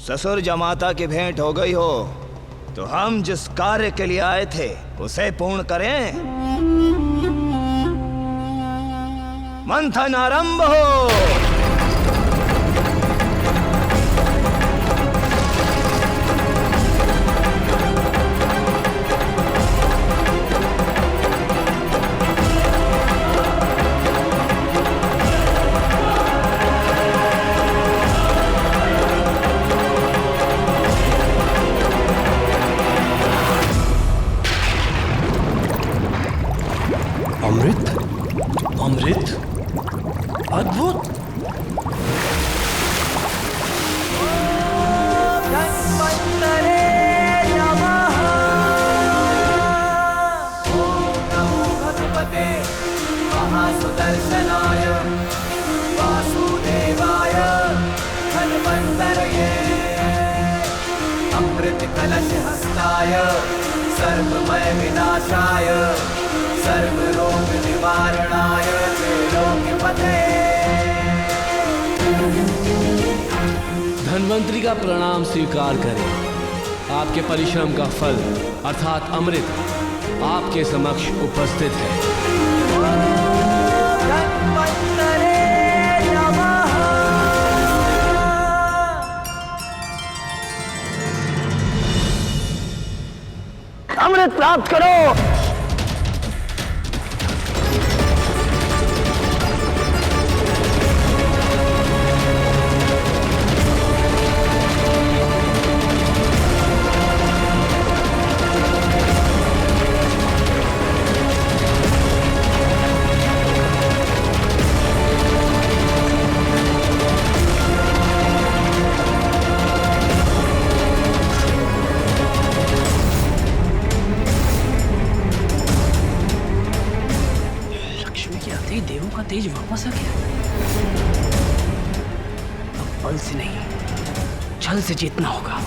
ससुर जमाता की भेंट हो गई हो तो हम जिस कार्य के लिए आए थे उसे पूर्ण करें। मंथन आरंभ हो। अमृत, अमृत, अद्भुत। धन्वन्तरे नमः। ओम नमो भगवते महासुदर्शनाय वासुदेवाय धन्वन्तरये। अमृत कलश हस्ताय सर्वमय विनाशाय सर्वरोग निवारणाय त्रैलोक्यपते। धन्वंतरी का प्रणाम स्वीकार करें। आपके परिश्रम का फल अर्थात अमृत आपके समक्ष उपस्थित है। धन्वन्तरे नमः। अमृत प्राप्त करो। देवों का तेज वापस आ गया। अब बल से नहीं, छल से जीतना होगा।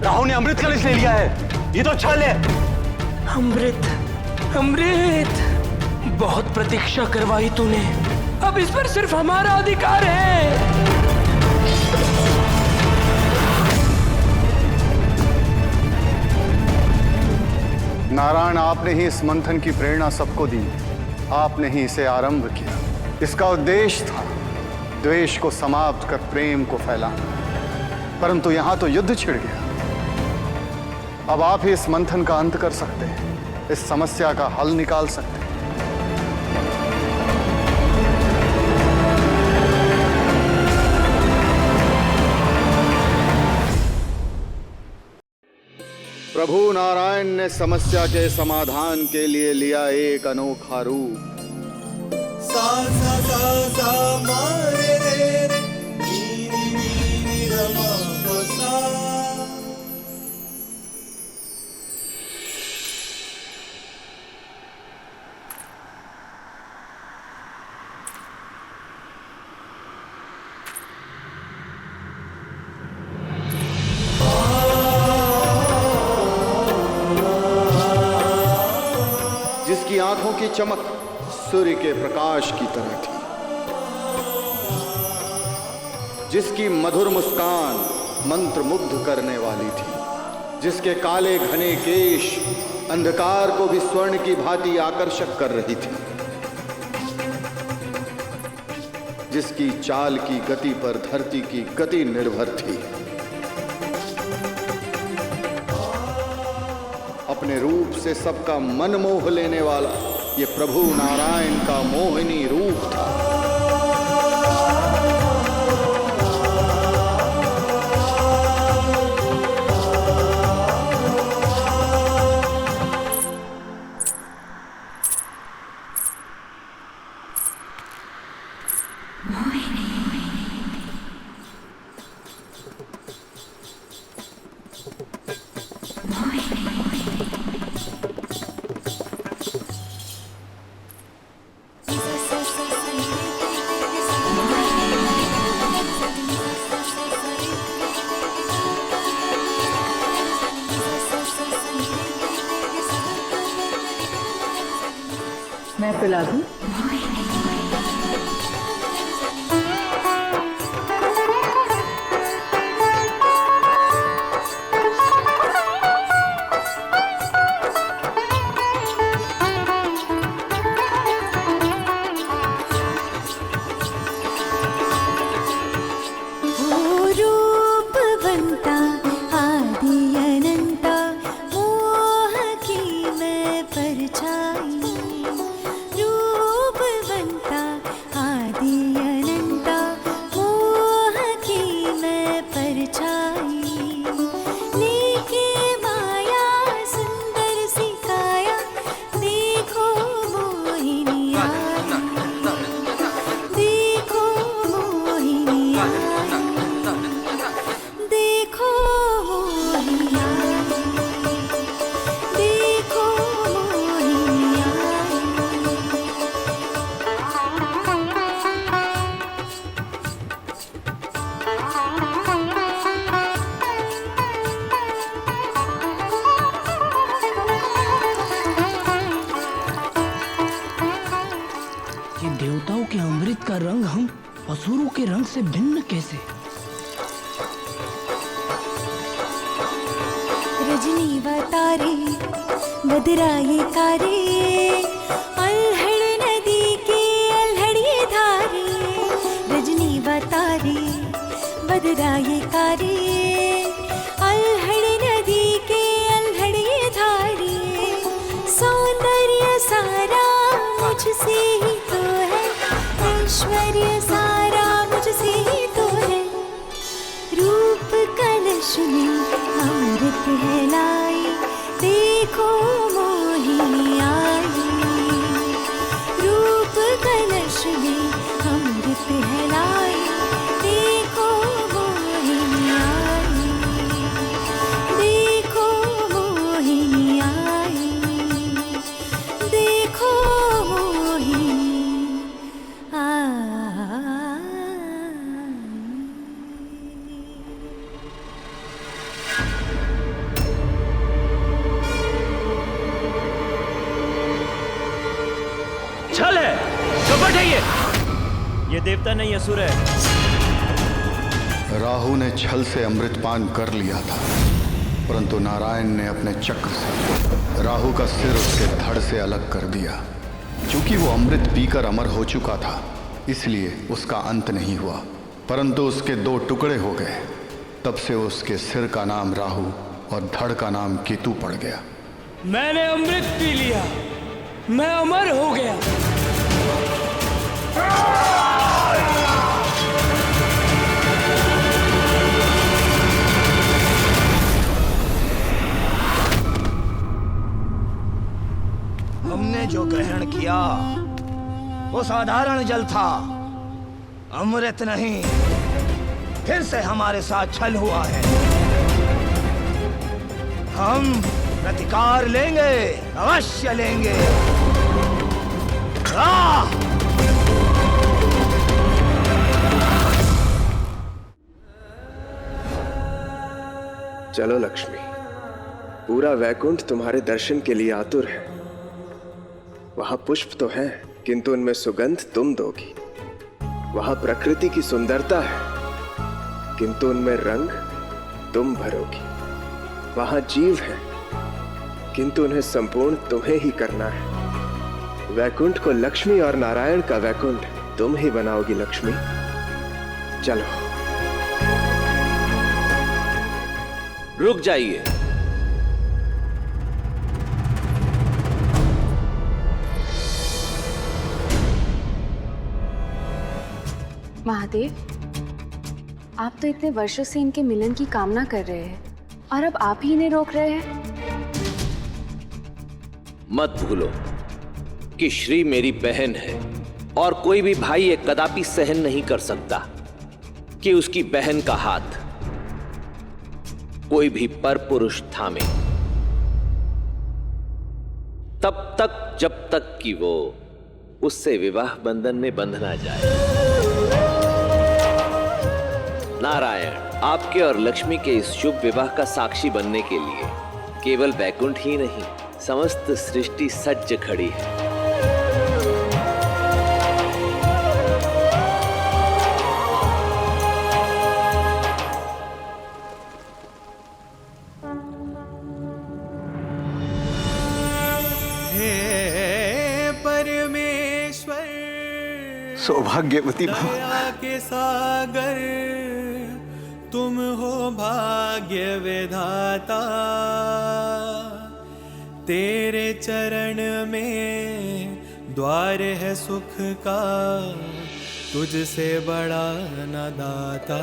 राहुल ने अमृत कलश ले लिया है। ये तो छल है। अमृत, अमृत, बहुत प्रतीक्षा करवाई तूने। अब इस पर सिर्फ हमारा अधिकार है। नारायण, आपने ही इस मंथन की प्रेरणा सबको दी। आपने ही इसे आरंभ किया। इसका उद्देश्य था द्वेष को समाप्त कर प्रेम को फैलाना, परंतु यहां तो युद्ध छिड़ गया। अब आप ही इस मंथन का अंत कर सकते हैं, इस समस्या का हल निकाल सकते हैं। प्रभु नारायण ने समस्या के समाधान के लिए लिया एक अनोखा रूप। सा सा सा सा मारे रे रे नी नी नी नी रमा सा। जिसकी आंखों की चमक सूर्य के प्रकाश की तरह थी, जिसकी मधुर मुस्कान मंत्रमुग्ध करने वाली थी, जिसके काले घने केश अंधकार को भी स्वर्ण की भांति आकर्षक कर रही थी, जिसकी चाल की गति पर धरती की गति निर्भर थी। अपने रूप से सबका मन मोह लेने वाला ये प्रभु नारायण का मोहिनी रूप था। मैं पिला दूं? देवताओं के अमृत का रंग हम असुरों के रंग से भिन्न कैसे? रजनी व तारे बदराए कारे, अल्हड़ नदी के अल्हड़िए धारे। रजनी व तारे बदराए कारे, अल्हड़ नदी के अल्हड़िए धारे। सौंदर्य सारा मुझसे ही तो है, ऐश्वर्य सारा मुझसे ही तो है। रूप कलश में अमृत है लाई, देखो मोहिनी आई। रूप कलश में अमृत है लाई, देखो मोहिनी आई। देखो मोहिनी आई, देखो मोहिनी आई। छल है, कपट है ये देवता नहीं असुर है। राहु ने छल से अमृतपान कर लिया था, परंतु नारायण ने अपने चक्र से राहु का सिर उसके धड़ से अलग कर दिया। क्योंकि वो अमृत पीकर अमर हो चुका था, इसलिए उसका अंत नहीं हुआ, परंतु उसके दो टुकड़े हो गए। तब से उसके सिर का नाम राहु और धड़ का नाम केतु पड़ गया। मैंने अमृत पी लिया, मैं अमर हो गया। हमने जो ग्रहण किया वो साधारण जल था, अमृत नहीं। फिर से हमारे साथ छल हुआ है। हम प्रतिकार लेंगे, अवश्य लेंगे। चलो लक्ष्मी, पूरा वैकुंठ तुम्हारे दर्शन के लिए आतुर है। वहां पुष्प तो है, किंतु उनमें सुगंध तुम दोगी। वहां प्रकृति की सुंदरता है, किंतु उनमें रंग तुम भरोगी। वहां जीव है, किंतु उन्हें संपूर्ण तुम्हें ही करना है। वैकुंठ को लक्ष्मी और नारायण का वैकुंठ तुम ही बनाओगी लक्ष्मी। चलो। रुक जाइए। महादेव, आप तो इतने वर्षों से इनके मिलन की कामना कर रहे हैं और अब आप ही इन्हें रोक रहे हैं। मत भूलो कि श्री मेरी बहन है और कोई भी भाई ये कदापि सहन नहीं कर सकता कि उसकी बहन का हाथ कोई भी परपुरुष थामे, तब तक जब तक कि वो उससे विवाह बंधन में बंध ना जाए। नारायण आपके और लक्ष्मी के इस शुभ विवाह का साक्षी बनने के लिए केवल वैकुंठ ही नहीं, समस्त सृष्टि सज्ज खड़ी है। सौभाग्यवती भव। दया के सागर तुम हो भाग्य विधाता, तेरे चरण में द्वार है सुख का, तुझसे बड़ा न दाता।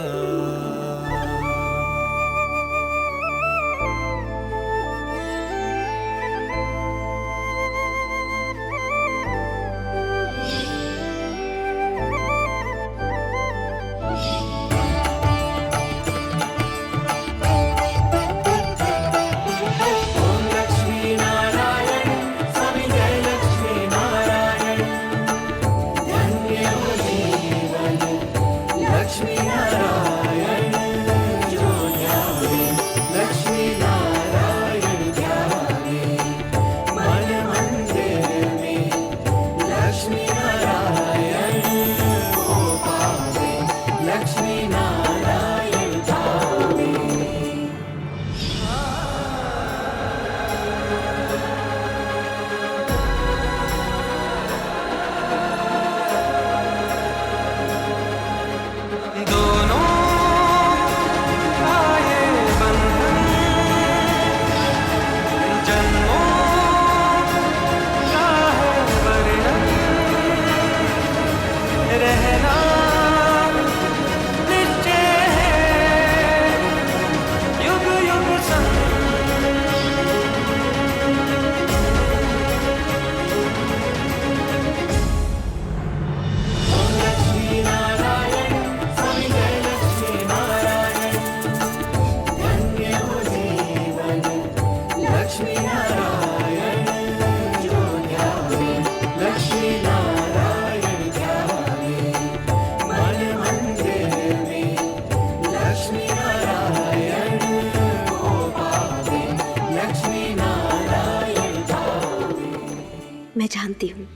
मैं जानती हूँ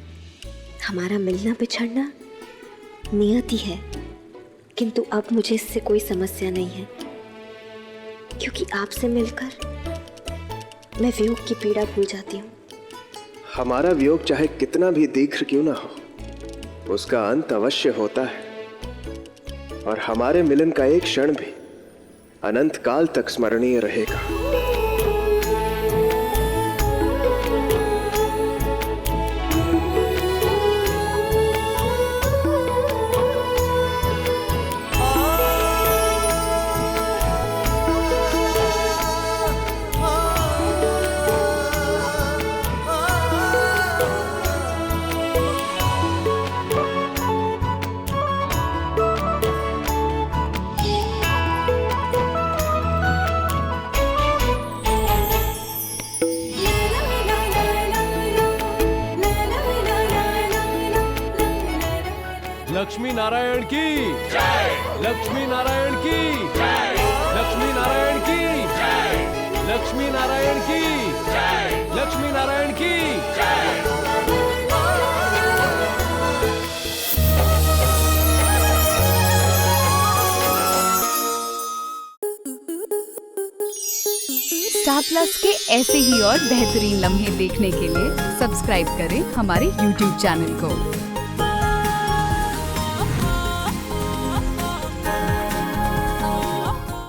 हमारा मिलना बिछड़ना नियति है, किंतु अब मुझे इससे कोई समस्या नहीं है, क्योंकि आपसे मिलकर मैं वियोग की पीड़ा भूल जाती हूँ। हमारा वियोग चाहे कितना भी दीर्घ क्यों ना हो, उसका अंत अवश्य होता है, और हमारे मिलन का एक क्षण भी अनंत काल तक स्मरणीय रहेगा। लक्ष्मी नारायण की जय, लक्ष्मी नारायण की जय, लक्ष्मी नारायण की जय, लक्ष्मी नारायण की जय, लक्ष्मी नारायण की जय। स्टार प्लस के ऐसे ही और बेहतरीन लम्हे देखने के लिए सब्सक्राइब करें हमारे YouTube चैनल को।